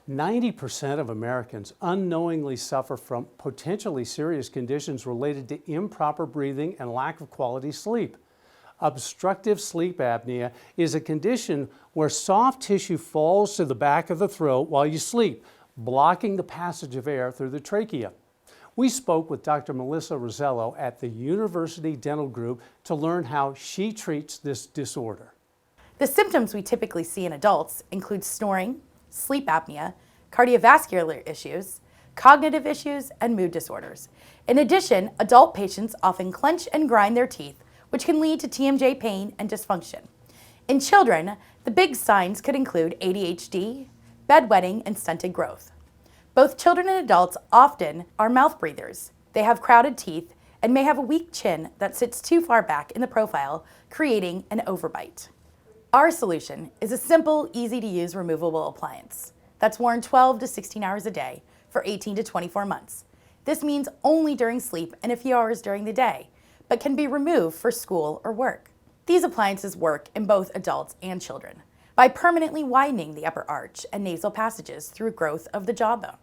90% of Americans unknowingly suffer from potentially serious conditions related to improper breathing and lack of quality sleep. Obstructive sleep apnea is a condition where soft tissue falls to the back of the throat while you sleep, blocking the passage of air through the trachea. We spoke with Dr. Melissa Rosello at the University Dental Group to learn how she treats this disorder. The symptoms we typically see in adults include snoring, sleep apnea, cardiovascular issues, cognitive issues, and mood disorders. In addition, adult patients often clench and grind their teeth, which can lead to TMJ pain and dysfunction. In children, the big signs could include ADHD, bedwetting, and stunted growth. Both children and adults often are mouth breathers. They have crowded teeth and may have a weak chin that sits too far back in the profile, creating an overbite. Our solution is a simple, easy-to-use removable appliance that's worn 12 to 16 hours a day for 18 to 24 months. This means only during sleep and a few hours during the day, but can be removed for school or work. These appliances work in both adults and children by permanently widening the upper arch and nasal passages through growth of the jawbone.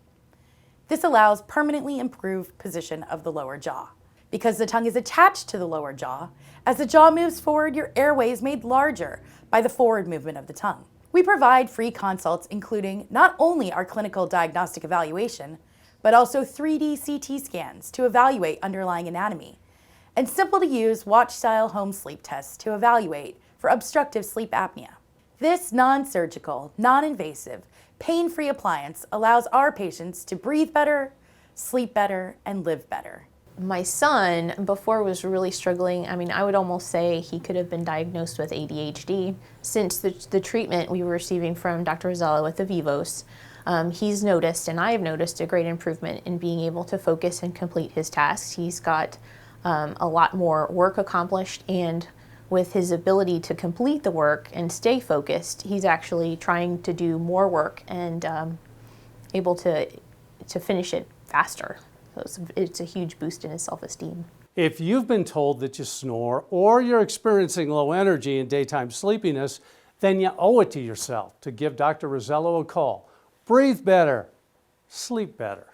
This allows permanently improved position of the lower jaw. Because the tongue is attached to the lower jaw, as the jaw moves forward, your airway is made larger by the forward movement of the tongue. We provide free consults including not only our clinical diagnostic evaluation, but also 3D CT scans to evaluate underlying anatomy, and simple-to-use watch-style home sleep tests to evaluate for obstructive sleep apnea. This non-surgical, non-invasive, pain-free appliance allows our patients to breathe better, sleep better, and live better. My son, before, was really struggling. I would almost say he could have been diagnosed with ADHD. Since the treatment we were receiving from Dr. Rosello with the Vivos, he's noticed, and I have noticed, a great improvement in being able to focus and complete his tasks. He's got a lot more work accomplished, and with his ability to complete the work and stay focused, he's actually trying to do more work and able to finish it faster. So it's a huge boost in his self-esteem. If you've been told that you snore or you're experiencing low energy and daytime sleepiness, then you owe it to yourself to give Dr. Rosello a call. Breathe better, sleep better.